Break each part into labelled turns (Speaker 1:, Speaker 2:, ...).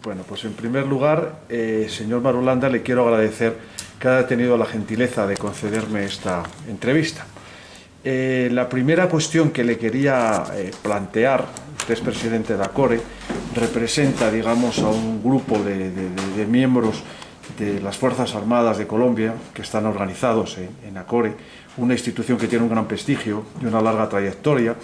Speaker 1: Bueno, pues en primer lugar, señor Marulanda, le quiero agradecer que haya tenido la gentileza de concederme esta entrevista. La primera cuestión que le quería plantear, usted es presidente de ACORE, representa, digamos, a un grupo de miembros de las Fuerzas Armadas de Colombia que están organizados en ACORE, una institución que tiene un gran prestigio y una larga trayectoria.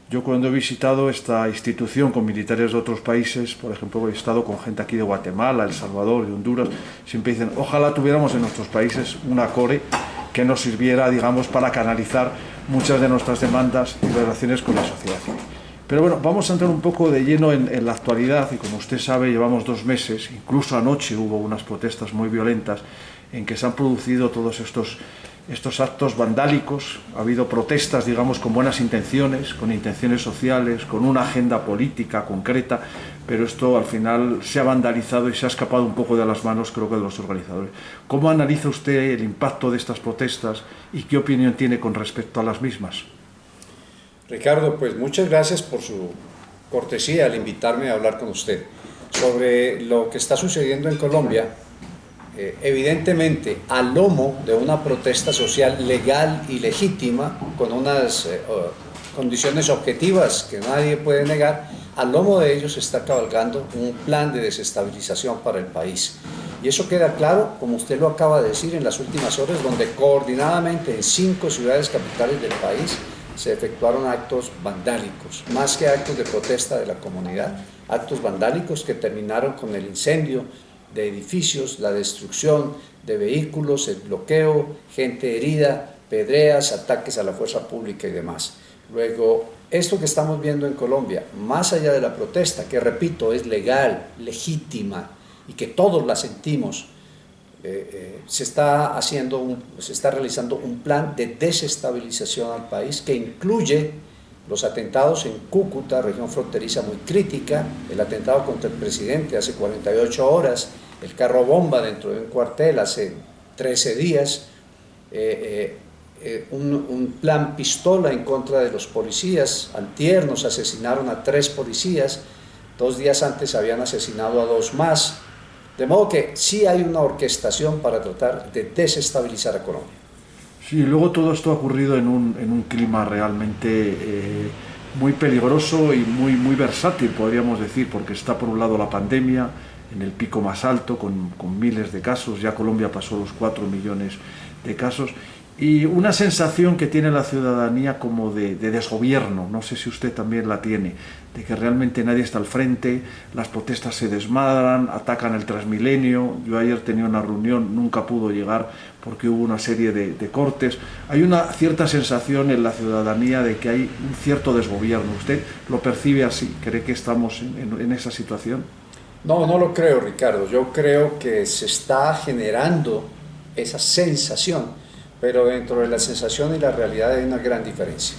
Speaker 1: Yo cuando he visitado esta institución con militares de otros países, por ejemplo, he estado con gente aquí de Guatemala, El Salvador, de Honduras, siempre dicen, ojalá tuviéramos en nuestros países una ACORE que nos sirviera, digamos, para canalizar muchas de nuestras demandas y relaciones con la sociedad civil. Pero bueno, vamos a entrar un poco de lleno en la actualidad y como usted sabe, llevamos 2 meses, incluso anoche hubo unas protestas muy violentas en que se han producido todos estos actos vandálicos. Ha habido protestas, digamos, con buenas intenciones, con intenciones sociales, con una agenda política concreta, pero esto al final se ha vandalizado y se ha escapado un poco de las manos, creo que, de los organizadores. ¿Cómo analiza usted el impacto de estas protestas y qué opinión tiene con respecto a las mismas?
Speaker 2: Ricardo, pues muchas gracias por su cortesía al invitarme a hablar con usted sobre lo que está sucediendo en Colombia. Evidentemente, al lomo de una protesta social legal y legítima, con unas condiciones objetivas que nadie puede negar, al lomo de ellos se está cabalgando un plan de desestabilización para el país. Y eso queda claro, como usted lo acaba de decir, en las últimas horas, donde coordinadamente en 5 ciudades capitales del país se efectuaron actos vandálicos, más que actos de protesta de la comunidad, actos vandálicos que terminaron con el incendio de edificios, la destrucción de vehículos, el bloqueo, gente herida, pedreas, ataques a la fuerza pública y demás. Luego, esto que estamos viendo en Colombia, más allá de la protesta, que repito, es legal, legítima y que todos la sentimos, se está realizando un plan de desestabilización al país que incluye los atentados en Cúcuta, región fronteriza muy crítica, el atentado contra el presidente hace 48 horas, el carro bomba dentro de un cuartel hace 13 días, un plan pistola en contra de los policías. Antier nos asesinaron a 3 policías, 2 días antes habían asesinado a 2 más, de modo que sí hay una orquestación para tratar de desestabilizar a Colombia.
Speaker 1: Sí, luego todo esto ha ocurrido en un clima realmente muy peligroso y muy versátil, podríamos decir, porque está por un lado la pandemia en el pico más alto, con miles de casos, ya Colombia pasó los 4 millones de casos, y una sensación que tiene la ciudadanía como de desgobierno, no sé si usted también la tiene, de que realmente nadie está al frente, las protestas se desmadran, atacan el Transmilenio. Yo ayer tenía una reunión, nunca pudo llegar porque hubo una serie de cortes. Hay una cierta sensación en la ciudadanía de que hay un cierto desgobierno. ¿Usted lo percibe así? ¿Cree que estamos en esa situación?
Speaker 2: No, no lo creo, Ricardo. Yo creo que se está generando esa sensación, pero dentro de la sensación y la realidad hay una gran diferencia.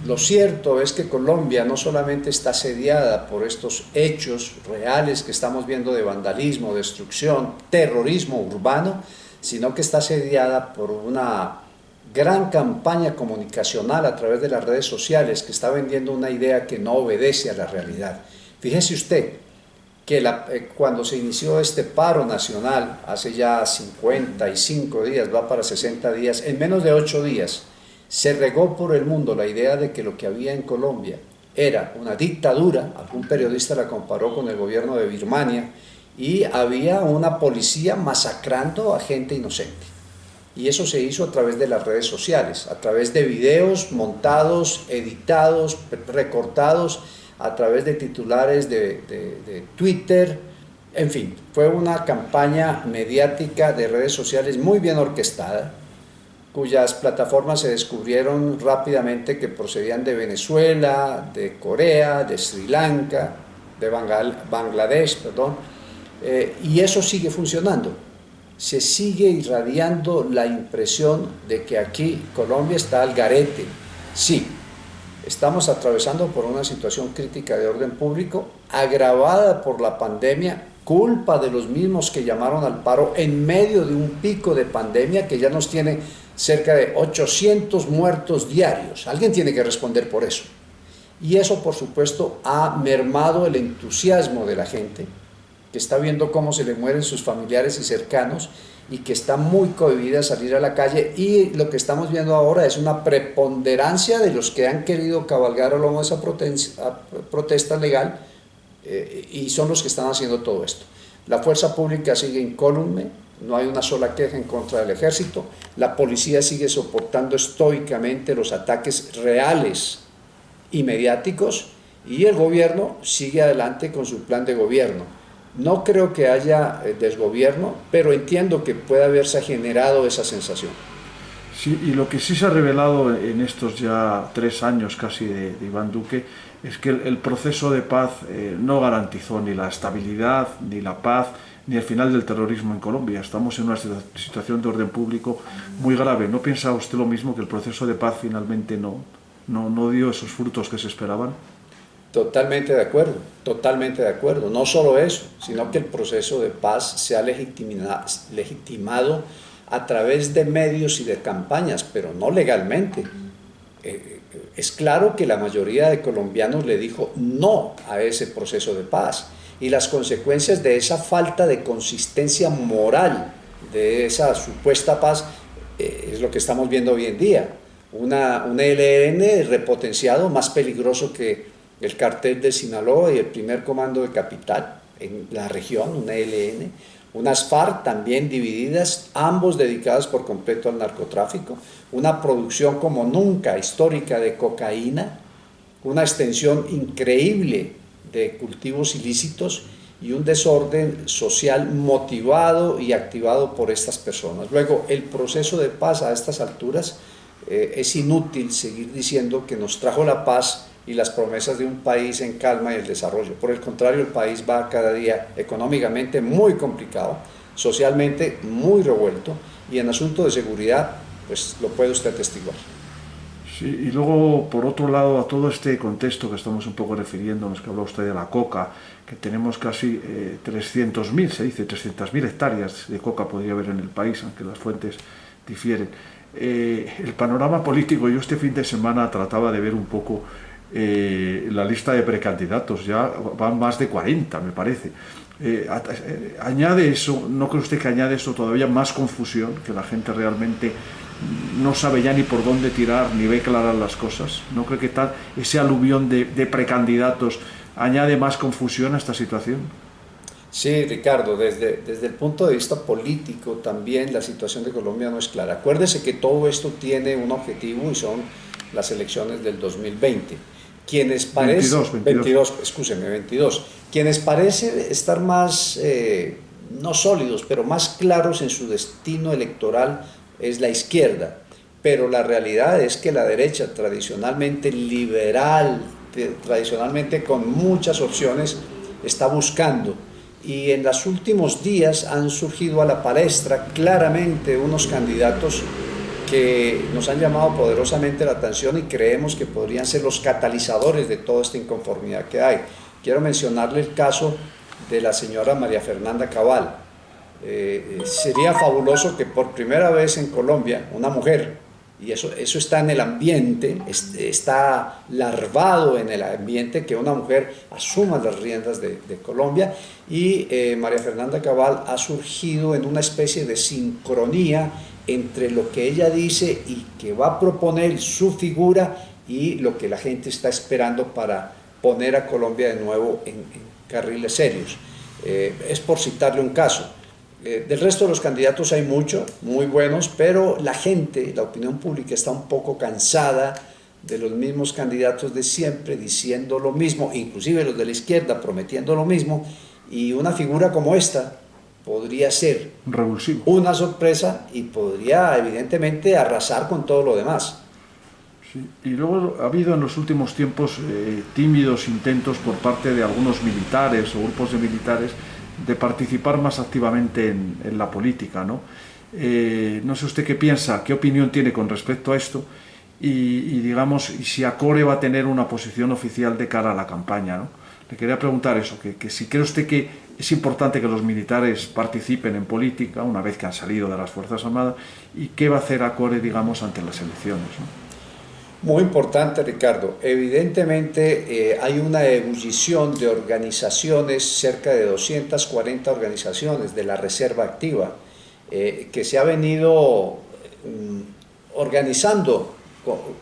Speaker 2: Lo cierto es que Colombia no solamente está asediada por estos hechos reales que estamos viendo de vandalismo, destrucción, terrorismo urbano, sino que está asediada por una gran campaña comunicacional a través de las redes sociales que está vendiendo una idea que no obedece a la realidad. Fíjese usted que cuando se inició este paro nacional, hace ya 55 días, va para 60 días, en menos de 8 días, se regó por el mundo la idea de que lo que había en Colombia era una dictadura. Algún periodista la comparó con el gobierno de Birmania, y había una policía masacrando a gente inocente. Y eso se hizo a través de las redes sociales, a través de videos montados, editados, recortados, a través de titulares de Twitter. En fin, fue una campaña mediática de redes sociales muy bien orquestada, cuyas plataformas se descubrieron rápidamente que procedían de Venezuela, de Corea, de Sri Lanka, de Bangladesh, perdón, y eso sigue funcionando. Se sigue irradiando la impresión de que aquí Colombia está al garete. Sí, estamos atravesando por una situación crítica de orden público, agravada por la pandemia, culpa de los mismos que llamaron al paro en medio de un pico de pandemia que ya nos tiene cerca de 800 muertos diarios. Alguien tiene que responder por eso. Y eso, por supuesto, ha mermado el entusiasmo de la gente, que está viendo cómo se le mueren sus familiares y cercanos y que está muy cohibida a salir a la calle, y lo que estamos viendo ahora es una preponderancia de los que han querido cabalgar a lomo de esa protesta legal, y son los que están haciendo todo esto. La fuerza pública sigue incólume, no hay una sola queja en contra del ejército, la policía sigue soportando estoicamente los ataques reales y mediáticos, y el gobierno sigue adelante con su plan de gobierno. No creo que haya desgobierno, pero entiendo que puede haberse generado esa sensación.
Speaker 1: Sí, y lo que sí se ha revelado en estos ya 3 años casi de Iván Duque es que el proceso de paz no garantizó ni la estabilidad, ni la paz, ni el final del terrorismo en Colombia. Estamos en una situación de orden público muy grave. ¿No piensa usted lo mismo, que el proceso de paz finalmente no dio esos frutos que se esperaban?
Speaker 2: Totalmente de acuerdo, totalmente de acuerdo. No solo eso, sino que el proceso de paz se ha legitimado a través de medios y de campañas, pero no legalmente. Es claro que la mayoría de colombianos le dijo no a ese proceso de paz, y las consecuencias de esa falta de consistencia moral de esa supuesta paz es lo que estamos viendo hoy en día. Un ELN repotenciado, más peligroso que el cartel de Sinaloa y el primer comando de Capital en la región, un ELN, unas FARC también divididas, ambos dedicados por completo al narcotráfico, una producción como nunca histórica de cocaína, una extensión increíble de cultivos ilícitos y un desorden social motivado y activado por estas personas. Luego, el proceso de paz a estas alturas, es inútil seguir diciendo que nos trajo la paz y las promesas de un país en calma y el desarrollo. Por el contrario, el país va cada día económicamente muy complicado, socialmente muy revuelto, y en asunto de seguridad, pues lo puede usted atestiguar.
Speaker 1: Sí, y luego, por otro lado, a todo este contexto que estamos un poco refiriéndonos, que habló usted de la coca, que tenemos casi 300.000, se dice 300.000 hectáreas de coca podría haber en el país, aunque las fuentes difieren. El panorama político, yo este fin de semana trataba de ver un poco la lista de precandidatos, ya van más de 40, me parece. Añade eso, ¿no cree usted que añade eso todavía más confusión, que la gente realmente no sabe ya ni por dónde tirar, ni ve claras las cosas? ¿No cree que tal ese aluvión de precandidatos añade más confusión a esta situación?
Speaker 2: Sí, Ricardo, desde el punto de vista político también la situación de Colombia no es clara. Acuérdese que todo esto tiene un objetivo, y son las elecciones del 2020. Quienes parecen... 22, escúcheme, 22. Quienes parecen estar más, no sólidos, pero más claros en su destino electoral es la izquierda. Pero la realidad es que la derecha, tradicionalmente liberal, tradicionalmente con muchas opciones, está buscando. Y en los últimos días han surgido a la palestra claramente unos candidatos que nos han llamado poderosamente la atención y creemos que podrían ser los catalizadores de toda esta inconformidad que hay. Quiero mencionarle el caso de la señora María Fernanda Cabal. Sería fabuloso que por primera vez en Colombia una mujer, y eso está en el ambiente, está larvado en el ambiente, que una mujer asuma las riendas de Colombia, y María Fernanda Cabal ha surgido en una especie de sincronía entre lo que ella dice y que va a proponer su figura y lo que la gente está esperando para poner a Colombia de nuevo en carriles serios. Es por citarle un caso. Del resto de los candidatos hay muchos, muy buenos, pero la gente, la opinión pública está un poco cansada de los mismos candidatos de siempre diciendo lo mismo, inclusive los de la izquierda prometiendo lo mismo, y una figura como esta podría ser
Speaker 1: revulsivo,
Speaker 2: una sorpresa y podría evidentemente arrasar con todo lo demás.
Speaker 1: Sí. Y luego ha habido en los últimos tiempos tímidos intentos por parte de algunos militares o grupos de militares de participar más activamente en la política, ¿no? No sé usted qué piensa, qué opinión tiene con respecto a esto, y digamos, y si Acore va a tener una posición oficial de cara a la campaña, ¿no? Le quería preguntar eso, que si cree usted que es importante que los militares participen en política una vez que han salido de las Fuerzas Armadas, y qué va a hacer Acore, digamos, ante las elecciones, ¿no?
Speaker 2: Muy importante, Ricardo. Evidentemente hay una ebullición de organizaciones, cerca de 240 organizaciones de la Reserva Activa, que se ha venido organizando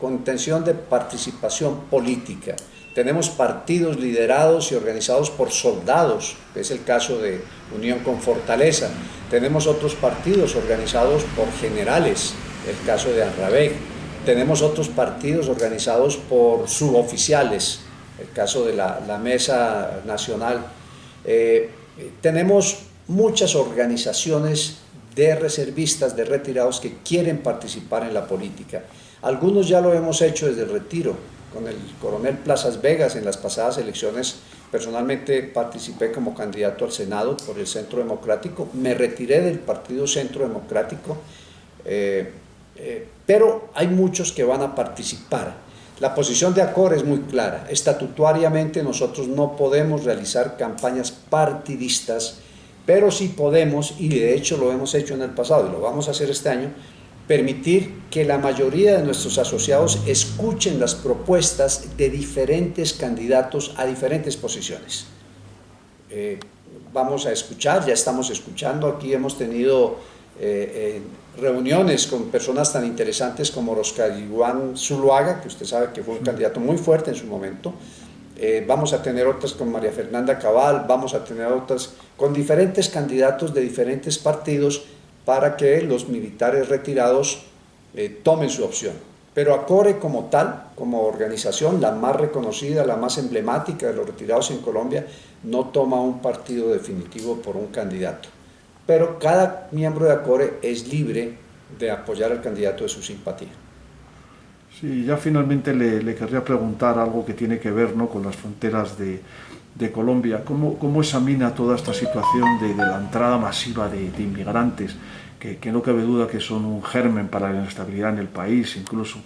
Speaker 2: con intención de participación política. Tenemos partidos liderados y organizados por soldados, que es el caso de Unión con Fortaleza. Tenemos otros partidos organizados por generales, el caso de Anrabeg. Tenemos otros partidos organizados por suboficiales, el caso de la Mesa Nacional. Tenemos muchas organizaciones de reservistas, de retirados que quieren participar en la política. Algunos ya lo hemos hecho desde el retiro, con el coronel Plazas Vegas en las pasadas elecciones. Personalmente participé como candidato al Senado por el Centro Democrático, me retiré del Partido Centro Democrático, pero hay muchos que van a participar. La posición de ACORE es muy clara. Estatutariamente nosotros no podemos realizar campañas partidistas, pero sí podemos, y de hecho lo hemos hecho en el pasado y lo vamos a hacer este año, permitir que la mayoría de nuestros asociados escuchen las propuestas de diferentes candidatos a diferentes posiciones. Vamos a escuchar, ya estamos escuchando, aquí hemos tenido reuniones con personas tan interesantes como Oscar Iván Zuluaga, que usted sabe que fue un candidato muy fuerte en su momento. Vamos a tener otras con María Fernanda Cabal, vamos a tener otras con diferentes candidatos de diferentes partidos para que los militares retirados tomen su opción. Pero ACORE como tal, como organización, la más reconocida, la más emblemática de los retirados en Colombia, no toma un partido definitivo por un candidato. Pero cada miembro de ACORE es libre de apoyar al candidato de su simpatía.
Speaker 1: Sí, ya finalmente le querría preguntar algo que tiene que ver, ¿no?, con las fronteras de Colombia. ¿Cómo examina toda esta situación de la entrada masiva de inmigrantes, que no cabe duda que son un germen para la inestabilidad en el país, incluso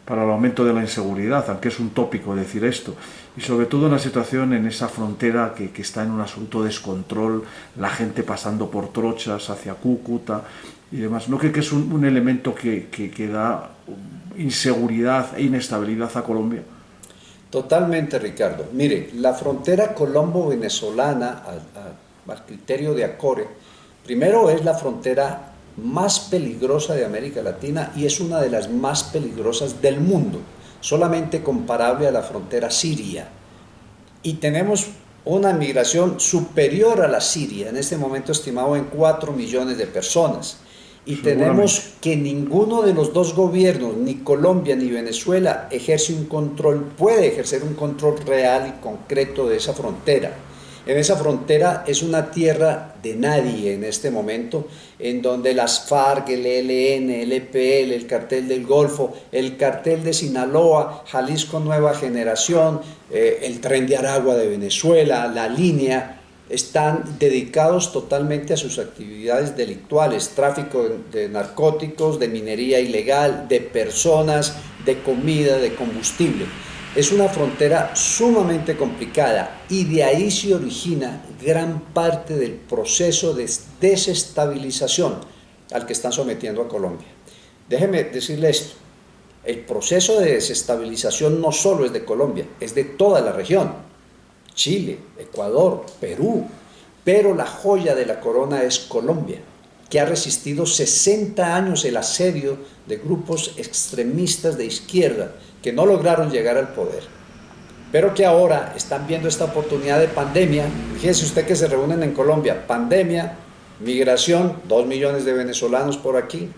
Speaker 1: para el aumento de la inseguridad, aunque es un tópico decir esto, y sobre todo una situación en esa frontera que está en un absoluto descontrol, la gente pasando por trochas hacia Cúcuta y demás? ¿No cree que es un elemento que da inseguridad e inestabilidad a Colombia?
Speaker 2: Totalmente, Ricardo. Mire, la frontera colombo-venezolana, al criterio de ACORE, primero es la frontera más peligrosa de América Latina y es una de las más peligrosas del mundo, solamente comparable a la frontera siria. Y tenemos una migración superior a la siria, en este momento estimado en 4 millones de personas. Y tenemos que ninguno de los dos gobiernos, ni Colombia ni Venezuela, puede ejercer un control real y concreto de esa frontera. En esa frontera es una tierra de nadie en este momento, en donde las FARC, el ELN, el EPL, el Cartel del Golfo, el Cartel de Sinaloa, Jalisco Nueva Generación, el Tren de Aragua de Venezuela, la Línea, están dedicados totalmente a sus actividades delictuales, tráfico de narcóticos, de minería ilegal, de personas, de comida, de combustible. Es una frontera sumamente complicada y de ahí se origina gran parte del proceso de desestabilización al que están sometiendo a Colombia. Déjeme decirle esto, el proceso de desestabilización no solo es de Colombia, es de toda la región, Chile, Ecuador, Perú, pero la joya de la corona es Colombia, que ha resistido 60 años el asedio de grupos extremistas de izquierda que no lograron llegar al poder, pero que ahora están viendo esta oportunidad de pandemia. Fíjese usted que se reúnen en Colombia, pandemia, migración, 2 millones de venezolanos por aquí,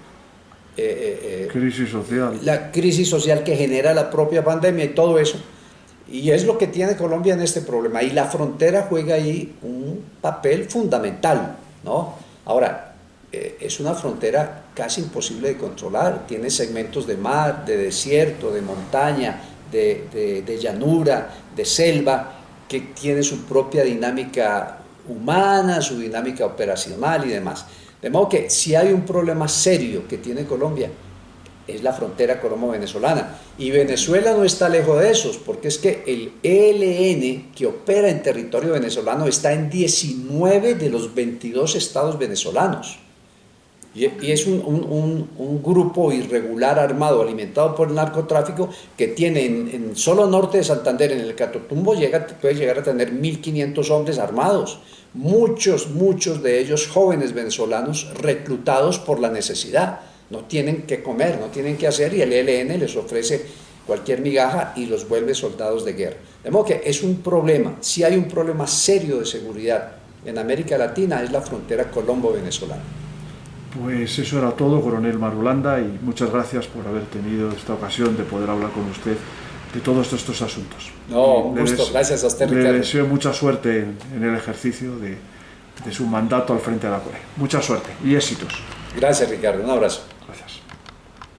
Speaker 1: crisis social.
Speaker 2: la crisis social que genera la propia pandemia y todo eso, y es lo que tiene Colombia en este problema, y la frontera juega ahí un papel fundamental, ¿no? Ahora, es una frontera casi imposible de controlar, tiene segmentos de mar, de desierto, de montaña, de llanura, de selva, que tiene su propia dinámica humana, su dinámica operacional y demás. De modo que si hay un problema serio que tiene Colombia, es la frontera colombo-venezolana. Y Venezuela no está lejos de esos, porque es que el ELN que opera en territorio venezolano está en 19 de los 22 estados venezolanos. Y es un grupo irregular armado, alimentado por el narcotráfico, que tiene en solo norte de Santander, en el Catotumbo, puede llegar a tener 1.500 hombres armados. Muchos de ellos jóvenes venezolanos reclutados por la necesidad. No tienen que comer, no tienen que hacer, y el ELN les ofrece cualquier migaja y los vuelve soldados de guerra. De modo que es un problema, si hay un problema serio de seguridad en América Latina, es la frontera colombo-venezolana.
Speaker 1: Pues eso era todo, coronel Marulanda, y muchas gracias por haber tenido esta ocasión de poder hablar con usted de todos estos asuntos.
Speaker 2: No, un gusto, gracias a usted, Ricardo.
Speaker 1: Le deseo mucha suerte en el ejercicio de su mandato al frente de la COE. Mucha suerte y éxitos.
Speaker 2: Gracias, Ricardo, un abrazo.
Speaker 1: Gracias.